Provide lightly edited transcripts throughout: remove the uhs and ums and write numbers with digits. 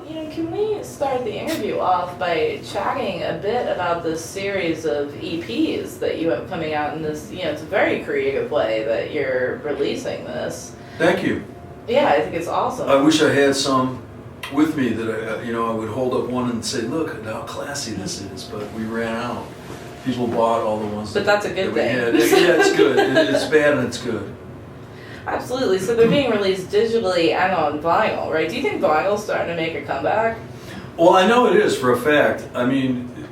Can we start the interview off by chatting a bit about this series of EPs that you have coming out in this, it's a very creative way that you're releasing this. Thank you. Yeah, I think it's awesome. I wish I had some with me that I would hold up one and say, look at how classy this is, but we ran out. People bought all the ones but that's a good thing. Yeah, it's good. It's bad and it's good. Absolutely. So they're being released digitally and on vinyl, right? Do you think vinyl's starting to make a comeback? Well, I know it is for a fact. I mean,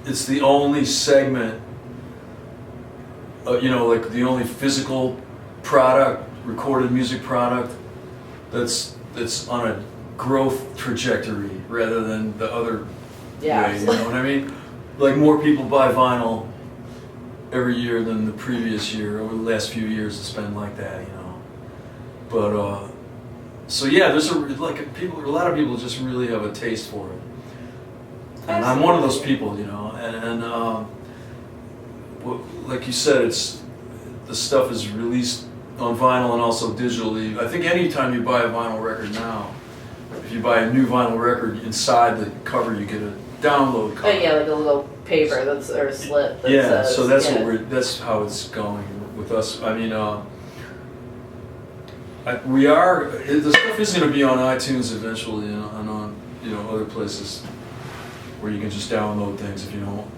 it's the only segment, like the only physical product, recorded music product that's on a growth trajectory rather than the other way. You know what I mean? Like more people buy vinyl every year than the previous year. Over the last few years, it's been like that, But so yeah, there's a lot of people just really have a taste for it, and I'm one of those people, And like you said, the stuff is released on vinyl and also digitally. I think anytime you buy a vinyl record now, if you buy a new vinyl record, inside the cover you get a download cover. Oh yeah, like a little paper or slip. That says, so that's how it's going with us. I mean, the stuff is going to be on iTunes eventually, and on other places where you can just download things if you don't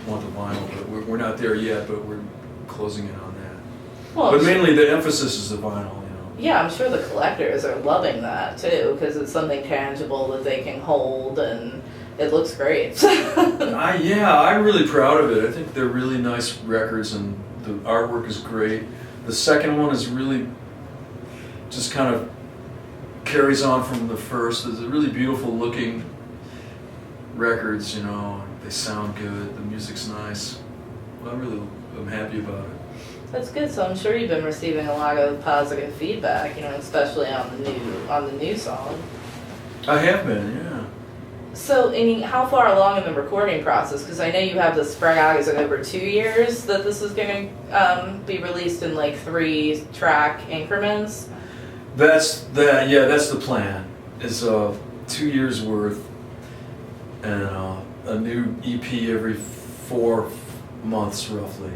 want the vinyl. But we're not there yet, but we're closing in on that. Well, but mainly the emphasis is the vinyl. Yeah, I'm sure the collectors are loving that too, because it's something tangible that they can hold, and it looks great. I'm really proud of it. I think they're really nice records, and the artwork is great. The second one is really just kind of carries on from the first. It's a really beautiful looking records, they sound good, the music's nice. I'm happy about it. That's good. So I'm sure you've been receiving a lot of positive feedback, especially on the new song. I have been, yeah. So, how far along in the recording process? Because I know you have this spread out. Is it over 2 years that this is going to be released in 3-track increments? That's the plan. It's 2 years worth, and a new EP every 4 months roughly.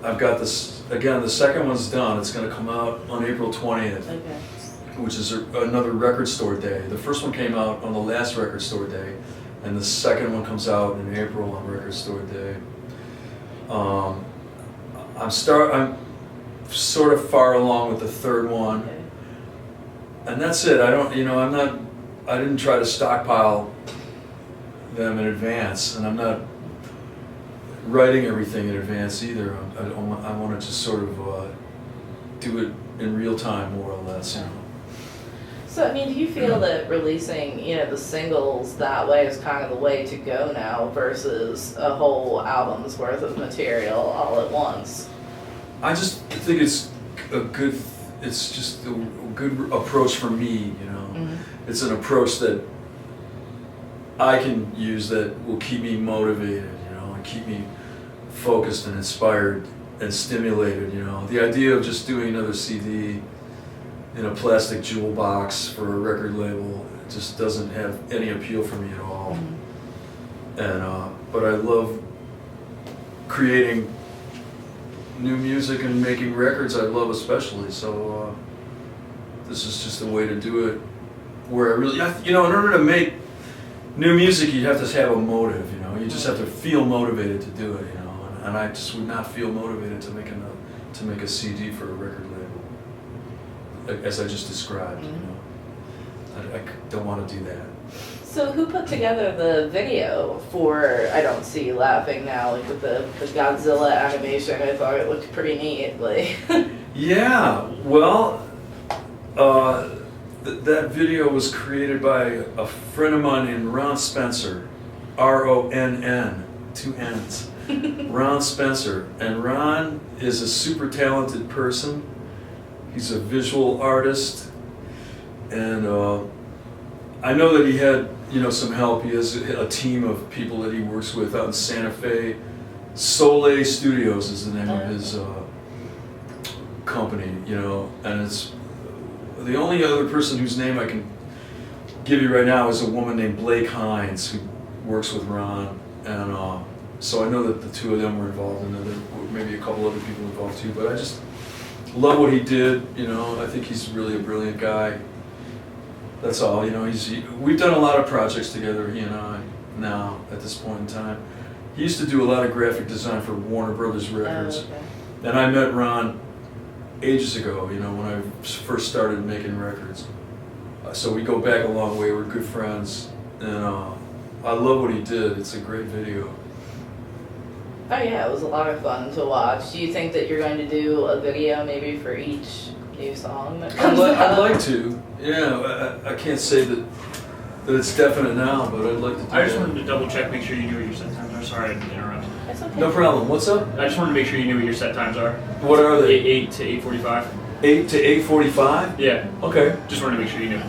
I've got this again. The second one's done. It's going to come out on April 20th, which is another record store day. The first one came out on the last record store day, and the second one comes out in April on record store day. I'm sort of far along with the third one, and that's it. I didn't try to stockpile them in advance, and I'm not writing everything in advance either. I want to just sort of do it in real time, more or less. So, do you feel that releasing, the singles that way is kind of the way to go now versus a whole album's worth of material all at once? I just think it's just a good approach for me, Mm-hmm. It's an approach that I can use that will keep me motivated, and keep me focused and inspired and stimulated, The idea of just doing another CD in a plastic jewel box for a record label just doesn't have any appeal for me at all. Mm-hmm. And but I love creating new music and making records I love especially, so this is just a way to do it where I really, in order to make new music you have to have a motive, you just have to feel motivated to do it, and I just would not feel motivated to make a CD for a record label, as I just described. Mm-hmm. I don't want to do that. So who put together the video for I Don't See You Laughing Now, with the Godzilla animation? I thought it looked pretty neat. Yeah, well, that video was created by a friend of mine named Ron Spencer, R-O-N-N, 2 N's. Ron Spencer. And Ron is a super talented person. He's a visual artist, and I know that he had some help. He has a team of people that he works with out in Santa Fe. Soleil Studios is the name of his company, and it's the only other person whose name I can give you right now is a woman named Blake Hines who works with Ron, and so I know that the two of them were involved, and there were maybe a couple other people involved too. But I just love what he did. I think he's really a brilliant guy. That's all. We've done a lot of projects together, he and I, now at this point in time. He used to do a lot of graphic design for Warner Brothers Records, okay. and I met Ron ages ago. When I first started making records. So we go back a long way. We're good friends, and I love what he did. It's a great video. Oh yeah, it was a lot of fun to watch. Do you think that you're going to do a video maybe for each new song that comes out? I'd like to. Yeah, I can't say that it's definite now, but I'd like to do I just that. wanted to double check, make sure you knew what your set times are. Sorry, I didn't interrupt. It's okay. No problem. What's up? I just wanted to make sure you knew what your set times are. What are they? 8 to 8:45. 8 to 8:45? Yeah, Okay. just wanted to make sure you knew.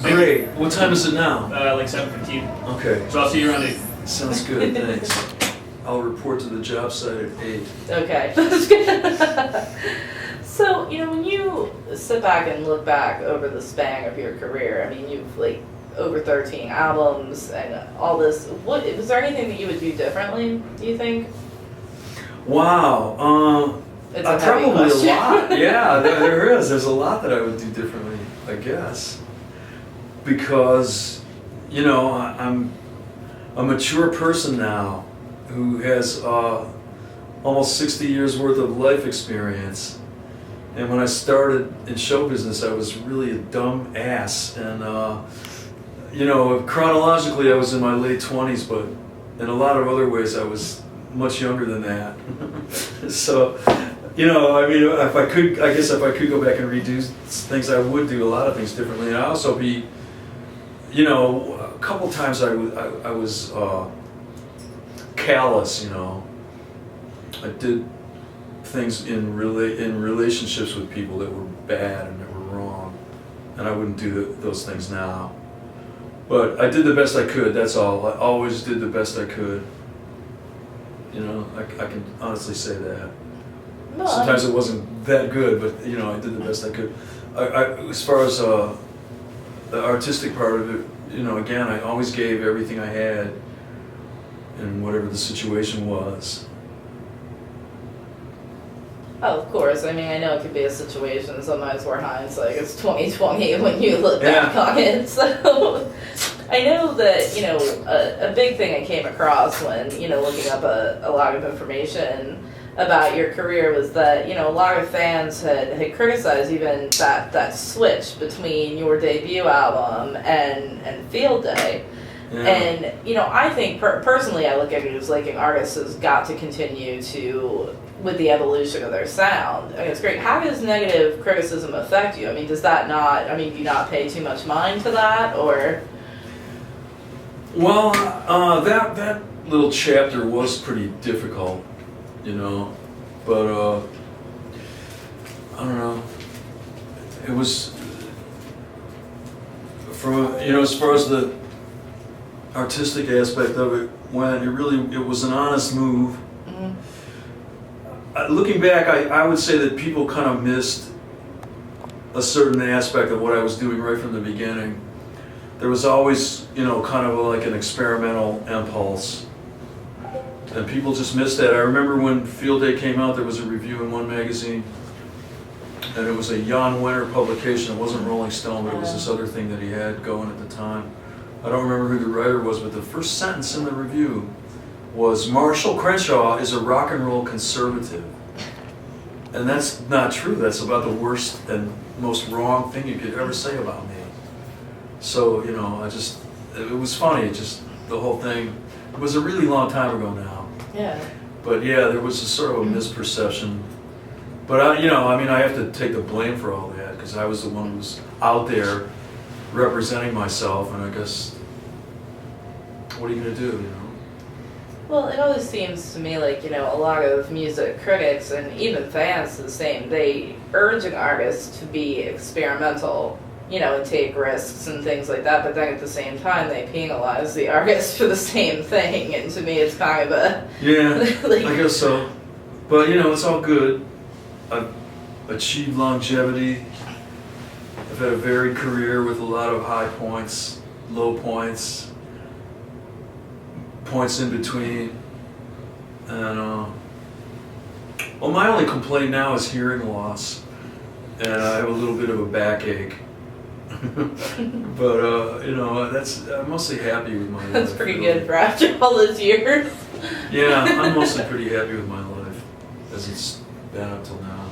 Great. What time is it now? Like 7:15. Okay. So I'll see you around 8. Sounds good. Thanks. I'll report to the job site at 8. Okay, that's good. So, when you sit back and look back over the span of your career, I mean, you've over 13 albums and all this. Was there anything that you would do differently, do you think? Wow. It's a heavy probably question. a lot. Yeah, there is. There's a lot that I would do differently, I guess. Because, I'm a mature person now who has almost 60 years worth of life experience. And when I started in show business, I was really a dumb ass. And, chronologically, I was in my late 20s, but in a lot of other ways, I was much younger than that. So, if I could go back and redo things, I would do a lot of things differently. And I'd also be, a couple times I was callous, I did things in relationships with people that were bad and that were wrong, and I wouldn't do those things now. But I did the best I could, that's all. I always did the best I could. I can honestly say that. No, Sometimes it wasn't that good, but I did the best I could. As far as the artistic part of it, again, I always gave everything I had in whatever the situation was. Oh, of course. I mean, I know it could be a situation sometimes where hindsight is 20/20 when you look back on it. So I know that a big thing I came across when looking up a lot of information about your career was that a lot of fans had criticized even that switch between your debut album and Field Day. Yeah. And I think personally I look at it as an artist has got to continue to with the evolution of their sound. I mean, it's great. How does negative criticism affect you? I mean, does that not? I mean, do you not pay too much mind to that, or? Well, that little chapter was pretty difficult, but I don't know. It was from as far as the artistic aspect of it went, it was an honest move. Mm-hmm. Looking back, I would say that people kind of missed a certain aspect of what I was doing right from the beginning. There was always, kind of like an experimental impulse, and people just missed that. I remember when Field Day came out, there was a review in one magazine, and it was a Jan Wenner publication. It wasn't Rolling Stone, but it was this other thing that he had going at the time. I don't remember who the writer was, but the first sentence in the review was, "Marshall Crenshaw is a rock and roll conservative." And that's not true. That's about the worst and most wrong thing you could ever say about me. So, it was funny, the whole thing. It was a really long time ago now. Yeah. But yeah, there was a sort of a misperception. But I have to take the blame for all that, because I was the one who was out there representing myself, and I guess, what are you gonna do, Well, it always seems to me like, a lot of music critics and even fans the same, they urge an artist to be experimental, and take risks and things like that, but then at the same time they penalize the artist for the same thing, and to me it's kind of a... Yeah, I guess so. But, it's all good. I've achieved longevity, had a varied career with a lot of high points, low points, points in between. And well, my only complaint now is hearing loss, and I have a little bit of a backache. But you know, I'm mostly happy with my life. That's pretty good for after all those years. Yeah, I'm mostly pretty happy with my life as it's been up till now.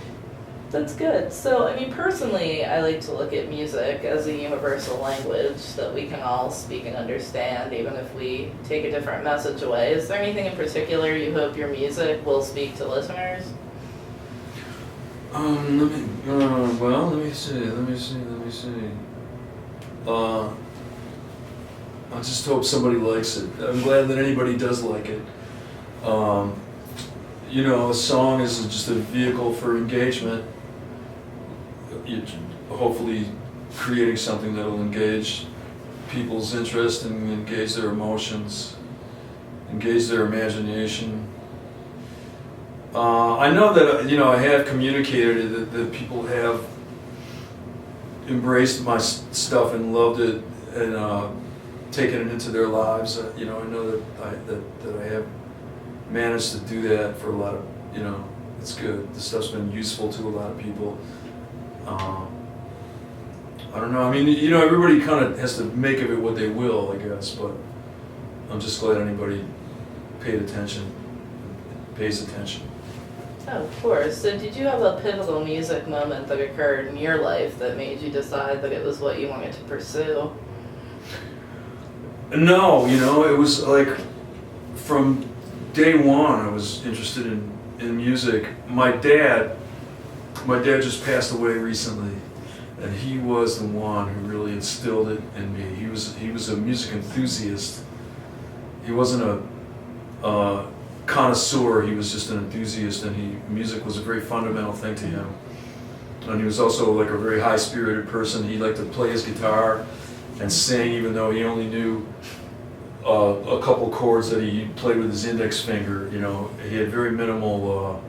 That's good. So, I mean, personally, I like to look at music as a universal language that we can all speak and understand, even if we take a different message away. Is there anything in particular you hope your music will speak to listeners? Let me see. I just hope somebody likes it. I'm glad that anybody does like it. You know, a song is just a vehicle for engagement. Hopefully creating something that will engage people's interest and engage their emotions, engage their imagination. I know that, you know, I have communicated that people have embraced my stuff and loved it and taken it into their lives. You know, I know that I have managed to do that for a lot of, you know, it's good. The stuff's been useful to a lot of people. I don't know, I mean, you know, everybody kind of has to make of it what they will, I guess, but I'm just glad anybody pays attention. Oh, of course. So did you have a pivotal music moment that occurred in your life that made you decide that it was what you wanted to pursue? No, you know, it was like from day one I was interested in music. My dad just passed away recently, and he was the one who really instilled it in me. He was a music enthusiast. He wasn't a connoisseur, he was just an enthusiast, and music was a very fundamental thing to him. And he was also like a very high-spirited person. He liked to play his guitar and sing, even though he only knew a couple chords that he played with his index finger. You know, he had very minimal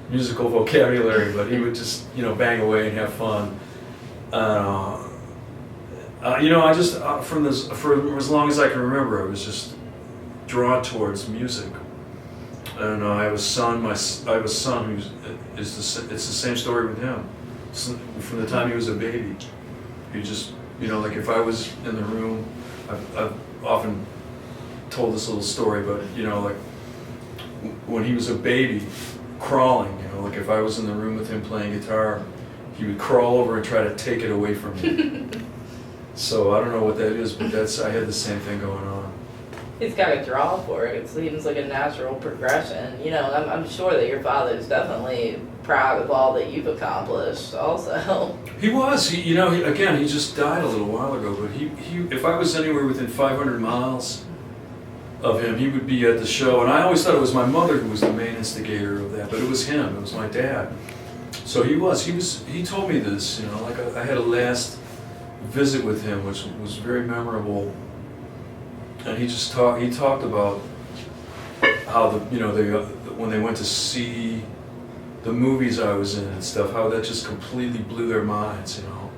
musical vocabulary, but he would just, you know, bang away and have fun. You know, I just for as long as I can remember, I was just drawn towards music. And I have a son. I have a son it's the same story with him. From the time he was a baby, he just, you know, like if I was in the room, I've often told this little story, but you know, like when he was a baby, crawling, you know, like if I was in the room with him playing guitar, he would crawl over and try to take it away from me. So I don't know what that is, but I had the same thing going on. He's got a draw for it. It seems like a natural progression. You know, I'm sure that your father's definitely proud of all that you've accomplished also. He was. You know, he just died a little while ago, but he if I was anywhere within 500 miles of him, he would be at the show. And I always thought it was my mother who was the main instigator of that, but it was him. It was my dad. So he told me this, you know, like I had a last visit with him, which was very memorable. And he talked about how when they went to see the movies I was in and stuff, how that just completely blew their minds, you know,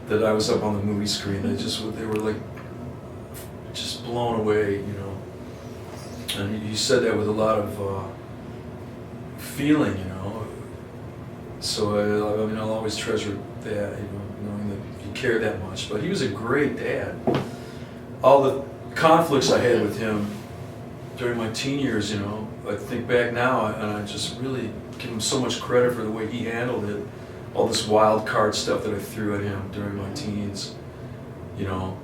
that I was up on the movie screen. They were like just blown away, you know. And he said that with a lot of feeling, you know. So I mean, I'll always treasure that, you know, knowing that he cared that much. But he was a great dad. All the conflicts I had with him during my teen years, you know, I think back now and I just really give him so much credit for the way he handled it. All this wild card stuff that I threw at him during my teens, you know,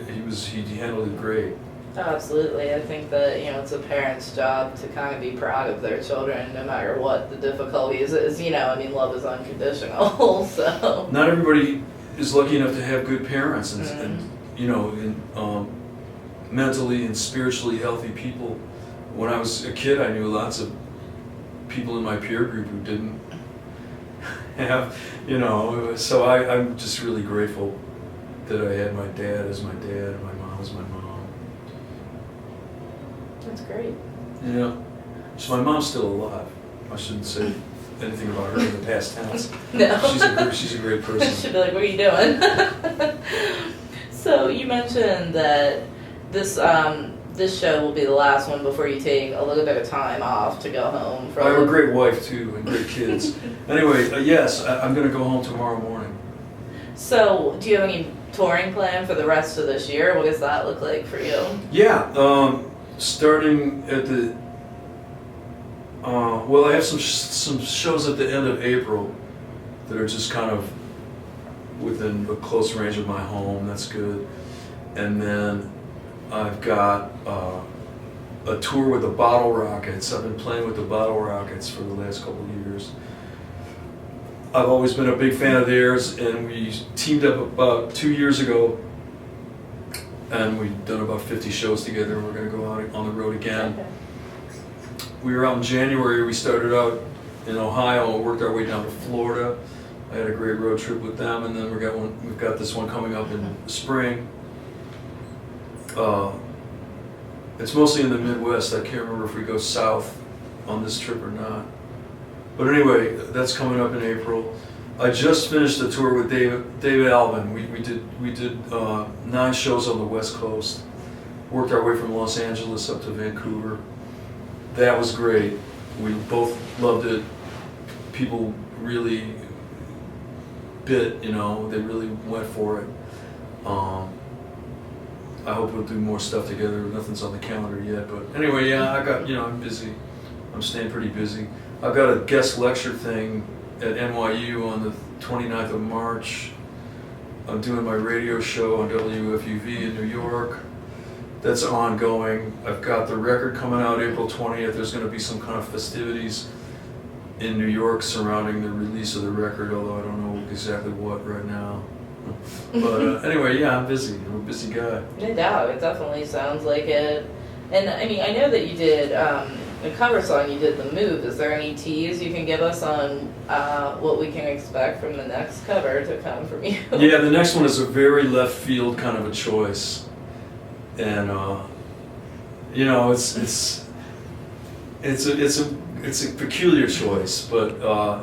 he handled it great. Oh, absolutely. I think that, you know, it's a parent's job to kind of be proud of their children no matter what the difficulties is. You know, I mean, love is unconditional, so. Not everybody is lucky enough to have good parents and you know, mentally and spiritually healthy people. When I was a kid, I knew lots of people in my peer group who didn't have, you know, so I'm just really grateful that I had my dad as my dad and my mom as my mom. That's great. Yeah. So my mom's still alive. I shouldn't say anything about her in the past tense. No. She's a great person. She'd be like, what are you doing? So you mentioned that this show will be the last one before you take a little bit of time off to go home. I have a great wife too and great kids. Anyway, yes, I'm going to go home tomorrow morning. So do you have any touring plan for the rest of this year? What does that look like for you? Yeah, starting at the well, I have some shows at the end of April that are just kind of within a close range of my home. That's good. And then I've got a tour with the Bottle Rockets. I've been playing with the Bottle Rockets for the last couple of years. I've always been a big fan of theirs, and we teamed up about 2 years ago, and we've done about 50 shows together, and we're going to go out on the road again. Okay. We were out in January. We started out in Ohio and worked our way down to Florida. I had a great road trip with them, and then we've got this one coming up in the spring. It's mostly in the Midwest. I can't remember if we go south on this trip or not. But anyway, that's coming up in April. I just finished a tour with David Alvin. We did 9 shows on the West Coast. Worked our way from Los Angeles up to Vancouver. That was great. We both loved it. People really bit, they really went for it. I hope we'll do more stuff together. Nothing's on the calendar yet, but anyway, yeah, I'm busy. I'm staying pretty busy. I've got a guest lecture thing at NYU on the 29th of March. I'm doing my radio show on WFUV in New York. That's ongoing. I've got the record coming out April 20th. There's going to be some kind of festivities in New York surrounding the release of the record, although I don't know exactly what right now. But anyway, yeah, I'm busy. I'm a busy guy. No doubt, it definitely sounds like it. And I mean, I know that you did a cover song, you did The Move. Is there any tease you can give us on what we can expect from the next cover to come from you? Yeah, the next one is a very left field kind of a choice. And it's a peculiar choice, but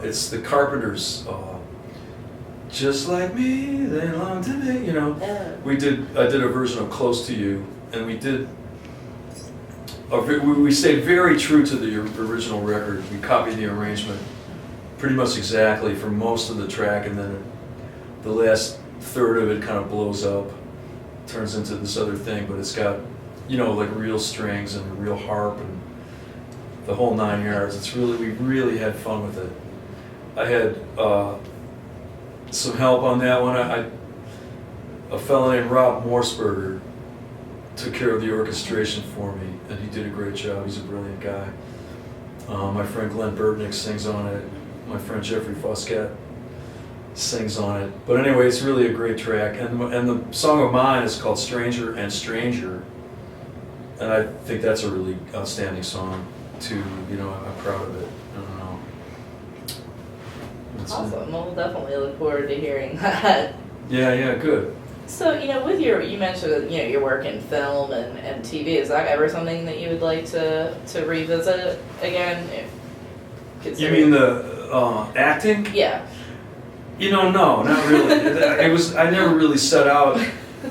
it's the Carpenters. Just like me, they long to be. I did a version of "Close to You," and we stayed very true to the original record. We copied the arrangement pretty much exactly for most of the track, and then the last third of it kind of blows up, turns into this other thing, but it's got, like real strings and a real harp and the whole 9 yards. We really had fun with it. I had some help on that one. A fellow named Rob Morseberger took care of the orchestration for me, and he did a great job. He's a brilliant guy. My friend Glenn Burtnick sings on it. My friend Jeffrey Foscat sings on it. But anyway, it's really a great track. And the song of mine is called Stranger and Stranger. And I think that's a really outstanding song, too. I'm proud of it. I don't know. That's Awesome. it. Well, we'll definitely look forward to hearing that. Yeah, good. So, with you mentioned that, your work in film and TV. Is that ever something that you would like to revisit again? You mean the acting? Yeah. No, not really. I never really set out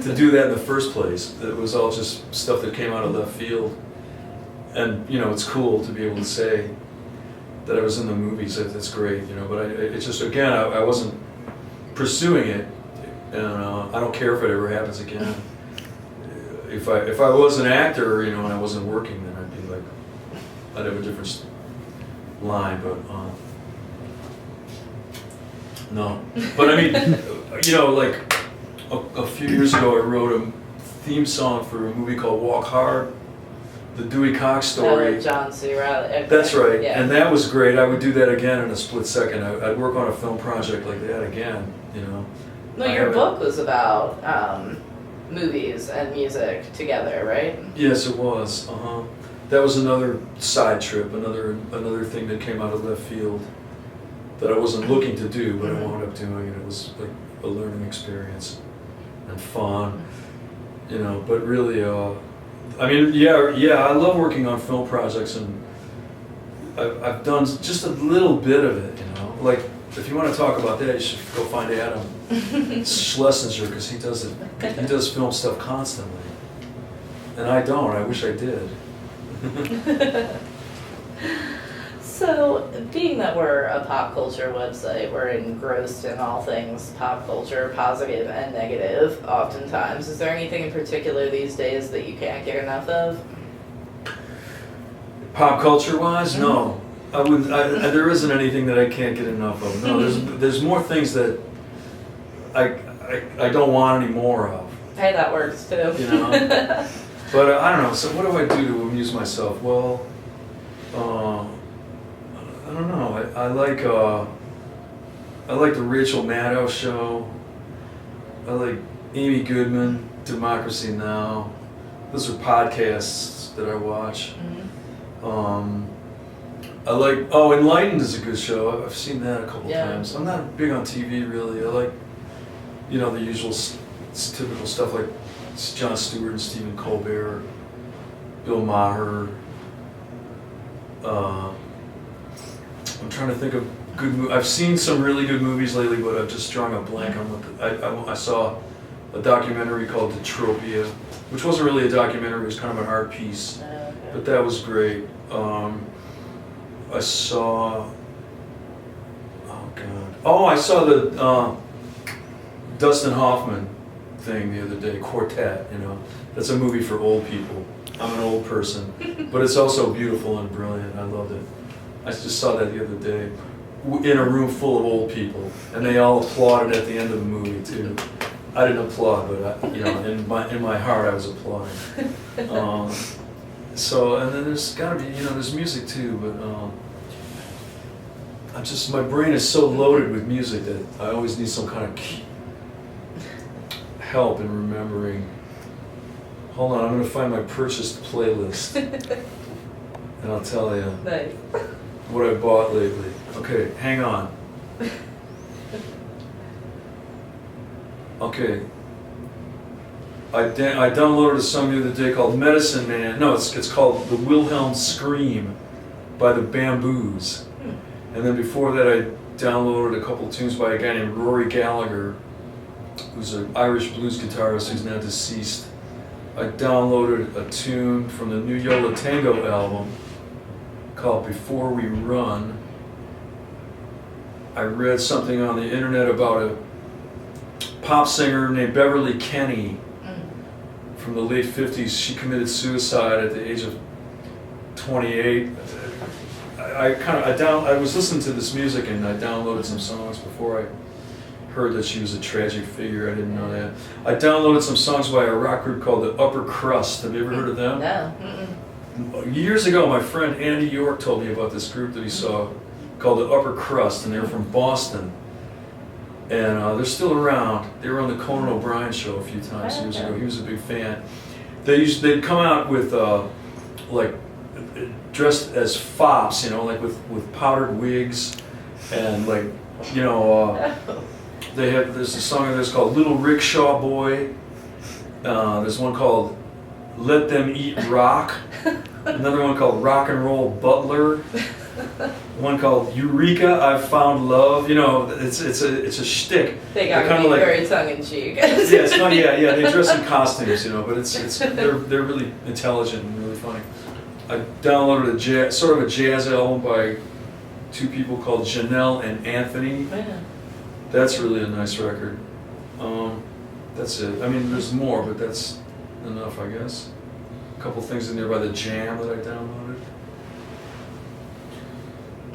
to do that in the first place. It was all just stuff that came out of left field. And, it's cool to be able to say that I was in the movies. That's great, But it's just, again, I wasn't pursuing it. And I don't care if it ever happens again. If I was an actor, and I wasn't working, then I'd be like, I'd have a different line, but no. But I mean, like a few years ago, I wrote a theme song for a movie called Walk Hard, the Dewey Cox story. John C. Reilly. Okay. That's right, Yeah. and that was great. I would do that again in a split second. I'd work on a film project like that again, No, your book was about movies and music together, right? Yes, it was. That was another side trip, another thing that came out of left field that I wasn't looking to do, but I wound up doing, and it was like a learning experience and fun, But really, I love working on film projects, and I've done just a little bit of it, you know. Like, if you want to talk about that, you should go find Adam Schlesinger, because he does it. He does film stuff constantly, and I don't. I wish I did. So, being that we're a pop culture website, we're engrossed in all things pop culture, positive and negative, oftentimes. Is there anything in particular these days that you can't get enough of? Pop culture wise, no. I wouldn't. There isn't anything that I can't get enough of. No, there's more things that I don't want any more of. Hey, that works too. You know. But I don't know. So what do I do to amuse myself? Well, I don't know. I like the Rachel Maddow show. I like Amy Goodman, Democracy Now. Those are podcasts that I watch. I like, Enlightened is a good show. I've seen that a couple times. I'm not big on TV really. I like, you know, the usual typical stuff like Jon Stewart and Stephen Colbert, Bill Maher. I'm trying to think of good movies. I've seen some really good movies lately, but I've just drawn a blank on what I saw a documentary called Detropia, which wasn't really a documentary, it was kind of an art piece, but that was great. I saw, I saw the Dustin Hoffman thing the other day, Quartet, you know. That's a movie for old people. I'm an old person, but it's also beautiful and brilliant. I loved it. I just saw that the other day in a room full of old people, and they all applauded at the end of the movie too. I didn't applaud, but in my heart I was applauding. So, and then there's gotta be, you know, there's music too, but my brain is so loaded with music that I always need some kind of help in remembering. Hold on, I'm gonna find my purchased playlist, and I'll tell you what I bought lately. Okay, hang on. Okay. I downloaded a song the other day called Medicine Man. No, it's called The Wilhelm Scream by the Bamboos. And then before that I downloaded a couple tunes by a guy named Rory Gallagher, who's an Irish blues guitarist who's now deceased. I downloaded a tune from the new Yola Tango album called Before We Run. I read something on the internet about a pop singer named Beverly Kenny from the late 50s. She committed suicide at the age of 28. I was listening to this music and I downloaded some songs before I heard that she was a tragic figure. I didn't know that. I downloaded some songs by a rock group called the Upper Crust. Have you ever heard of them? No. Years ago, my friend Andy York told me about this group that he saw called the Upper Crust, and they were from Boston. And they're still around. They were on the Conan O'Brien show a few times years ago. He was a big fan. They'd come out with like dressed as fops, you know, like with powdered wigs, and like, you know, there's a song of theirs called Little Rickshaw Boy. There's one called Let Them Eat Rock. Another one called Rock and Roll Butler. One called Eureka, I've Found Love. You know, it's a shtick. They got to be very tongue-in-cheek. Yeah, it's funny. Yeah. They dress in costumes, you know, but they're really intelligent and really funny. I downloaded sort of a jazz album by two people called Janelle and Anthony. Yeah. That's really a nice record. That's it. I mean, there's more, but that's enough, I guess. A couple things in there by The Jam that I downloaded.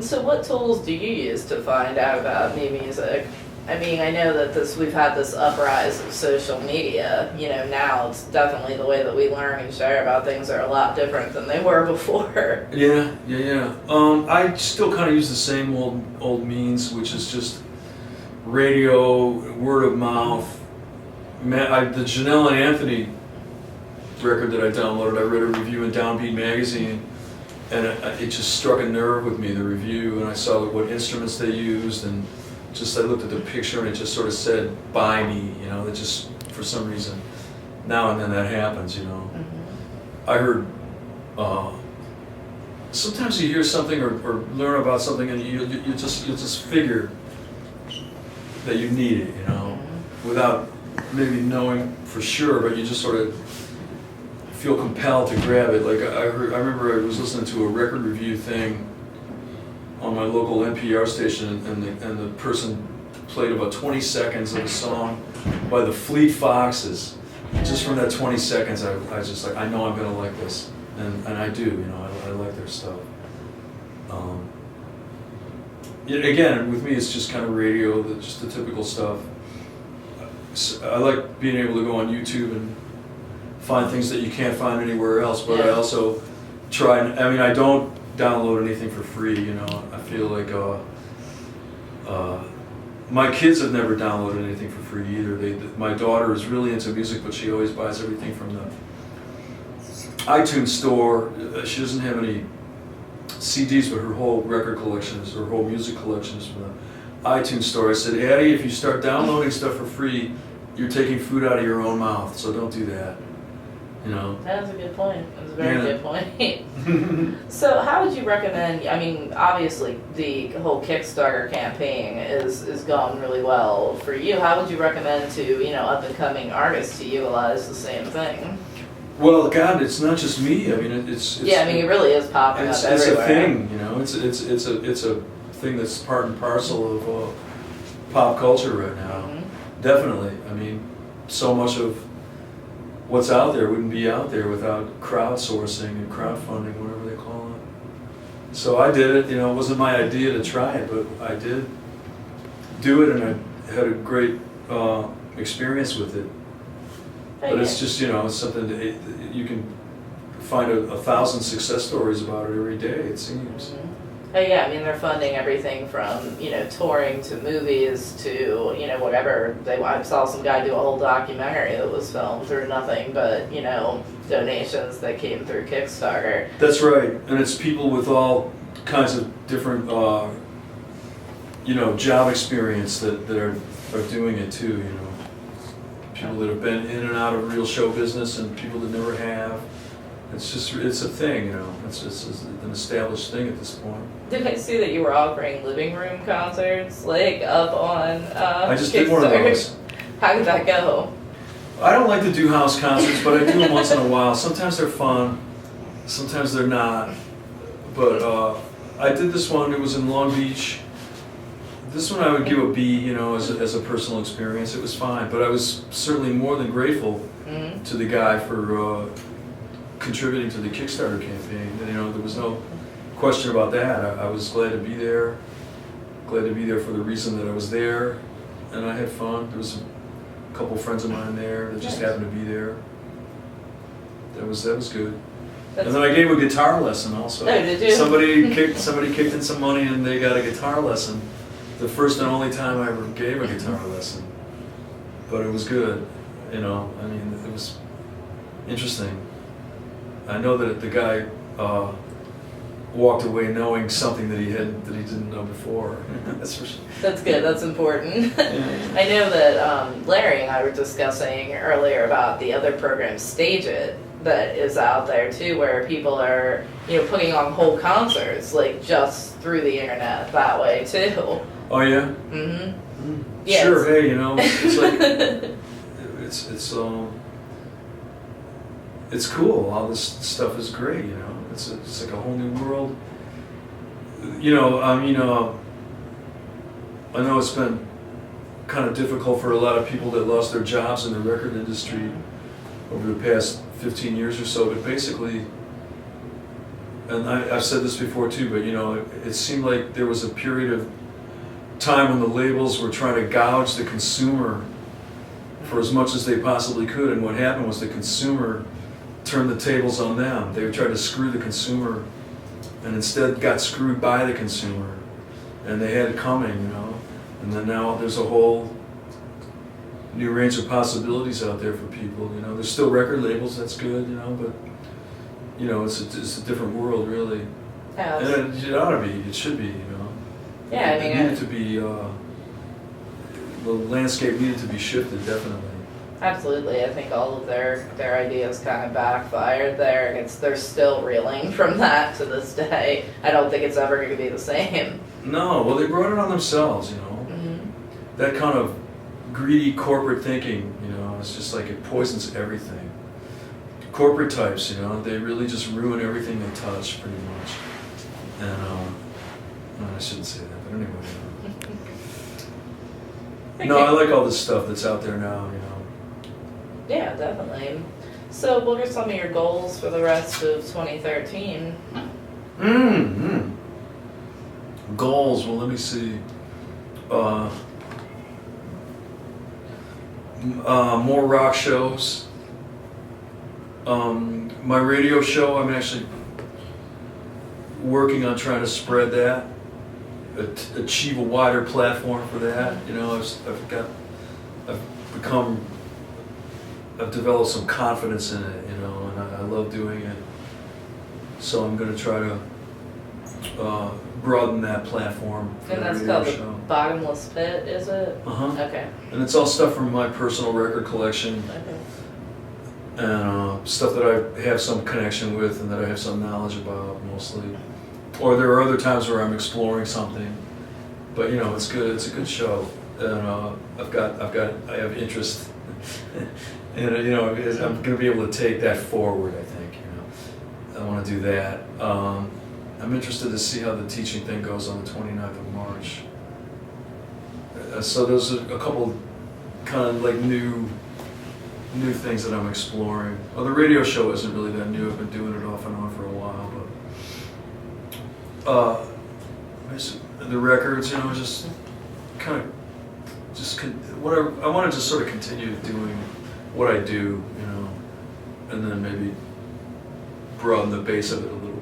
So what tools do you use to find out about new music? I mean, I know that we've had this uprise of social media. You know, now it's definitely the way that we learn and share about things are a lot different than they were before. Yeah. I still kind of use the same old means, which is just radio, word of mouth. The Janelle and Anthony record that I downloaded, I read a review in Downbeat magazine, and it just struck a nerve with me, the review, and I saw what instruments they used, and I looked at the picture and it just sort of said, "Buy me," you know. It just, for some reason, now and then that happens, you know. I heard sometimes you hear something or learn about something and you just figure that you need it, you know, without maybe knowing for sure, but you just sort of feel compelled to grab it. Like I remember I was listening to a record review thing on my local NPR station, and the person played about 20 seconds of a song by the Fleet Foxes. Just from that 20 seconds, I was just like, I know I'm gonna like this, and I do, you know, I like their stuff. Again, with me, it's just kind of radio, just the typical stuff. I like being able to go on YouTube and find things that you can't find anywhere else, but I also try and, I mean, I don't download anything for free, you know. I feel like my kids have never downloaded anything for free either. My daughter is really into music, but she always buys everything from the iTunes store. She doesn't have any CDs, but her whole record collection her whole music collection is from the iTunes store. I said, Addie, if you start downloading stuff for free, you're taking food out of your own mouth, so don't do that. You know? That's a good point. That's a very good point. So how would you recommend, I mean, obviously the whole Kickstarter campaign is gone really well for you. How would you recommend to, you know, up and coming artists to utilize the same thing? Well, God, it's not just me. I mean, it's yeah, I mean, it really is popping up everywhere. It's a thing, you know. It's a thing that's part and parcel of pop culture right now. Mm-hmm. Definitely. I mean, so much of what's out there wouldn't be out there without crowdsourcing and crowdfunding, whatever they call it. So I did it. You know, it wasn't my idea to try it, but I did do it, and I had a great experience with it. But it's just, you know, it's something that you can find 1,000 success stories about it every day, it seems. Mm-hmm. Oh yeah, I mean, they're funding everything from, you know, touring to movies to, you know, whatever. I saw some guy do a whole documentary that was filmed through nothing but, you know, donations that came through Kickstarter. That's right, and it's people with all kinds of different, you know, job experience that are doing it too, you know. People that have been in and out of real show business and people that never have. It's a thing, you know. It's an established thing at this point. Did I see that you were offering living room concerts, like up on I just Kickstarter? did one of those. How did that go? I don't like to do house concerts, but I do them once in a while. Sometimes they're fun, sometimes they're not. But I did this one. It was in Long Beach. This one I would give a B, you know, as a personal experience. It was fine, but I was certainly more than grateful to the guy for contributing to the Kickstarter campaign. You know, there was no question about that. I was glad to be there. Glad to be there for the reason that I was there, and I had fun. There was a couple friends of mine there that just happened to be there. That was good. And then I gave a guitar lesson also. Oh, did you? Somebody kicked in some money and they got a guitar lesson. The first and only time I ever gave a guitar lesson. But it was good, you know. I mean, it was interesting. I know that the guy walked away knowing something that he didn't know before. That's for sure. That's good. That's important. I know that Larry and I were discussing earlier about the other program, Stage It, that is out there too, where people are, you know, putting on whole concerts like just through the internet that way too. Oh yeah. Mm-hmm. Yeah, sure. Hey, you know, it's like it's cool. All this stuff is great. You know, it's like a whole new world. You know, I mean, I know it's been kind of difficult for a lot of people that lost their jobs in the record industry over the past 15 years or so, but basically, and I've said this before too, but you know, it seemed like there was a period of time when the labels were trying to gouge the consumer for as much as they possibly could, and what happened was the consumer turned the tables on them. They tried to screw the consumer and instead got screwed by the consumer, and they had it coming, you know. And then now there's a whole new range of possibilities out there for people, you know. There's still record labels, that's good, you know, but you know, it's a different world, really. Yeah, and it ought to be, it should be, you know. Yeah, I mean, it needed to be, the landscape needed to be shifted, definitely. Absolutely, I think all of their ideas kind of backfired there. They're still reeling from that to this day. I don't think it's ever going to be the same. No, well, they brought it on themselves, That kind of greedy corporate thinking, it's just like it poisons everything. Corporate types, they really just ruin everything they touch, pretty much. And no, I shouldn't say that, but anyway. No, I like all this stuff that's out there now, Yeah, definitely. So, what are some of your goals for the rest of 2013? Goals, well, let me see. More rock shows. My radio show, I'm actually working on trying to spread that, achieve a wider platform for that. I've developed some confidence in it, and I love doing it. So I'm going to try to broaden that platform for And the that's radio called show. the Bottomless Pit, is it? Okay. And it's all stuff from my personal record collection, Okay. and stuff that I have some connection with and that I have some knowledge about, mostly. Or there are other times where I'm exploring something, but it's good. It's a good show, and I have interest, and I'm going to be able to take that forward. I think I want to do that. I'm interested to see how the teaching thing goes on the 29th of March. So those are a couple kind of like new things that I'm exploring. Well, the radio show isn't really that new. I've been doing it off and on for a while, but the records, just kind of I want to just sort of continue doing what I do, and then maybe broaden the base of it a little bit.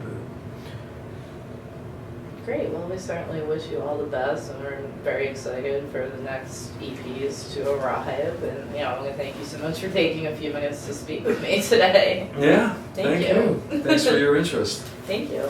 Great. Well, we certainly wish you all the best, and we're very excited for the next EPs to arrive. And I want to thank you so much for taking a few minutes to speak with me today. Yeah, Thank you. Thanks for your interest. Thank you.